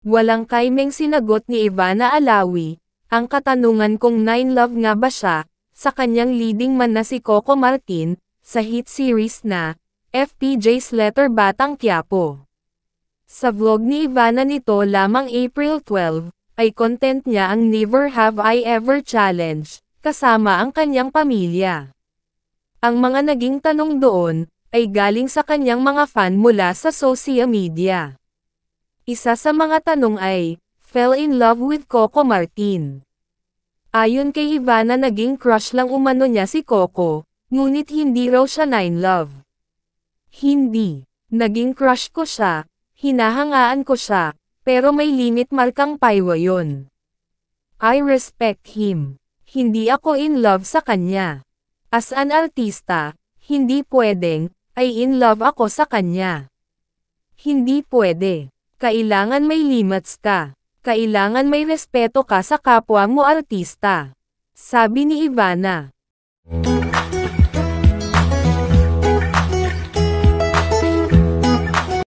Walang kaimeng sinagot ni Ivana Alawi, ang katanungan kung 9Love nga ba siya, sa kanyang leading man na si Coco Martin, sa hit series na, FPJ's Letter Batang Quiapo. Sa vlog ni Ivana nito lamang April 12, ay content niya ang Never Have I Ever Challenge, kasama ang kanyang pamilya. Ang mga naging tanong doon, ay galing sa kanyang mga fan mula sa social media. Isa sa mga tanong ay, fell in love with Coco Martin. Ayon kay Ivana naging crush lang umano niya si Coco, ngunit hindi raw siya 9Love. Hindi. Naging crush ko siya, hinahangaan ko siya, pero may limit markang paywa yon. I respect him. Hindi ako in love sa kanya. As an artista, hindi pwedeng, ay in love ako sa kanya. Hindi pwede. Kailangan may limits ka. Kailangan may respeto ka sa kapwa mo artista. Sabi ni Ivana.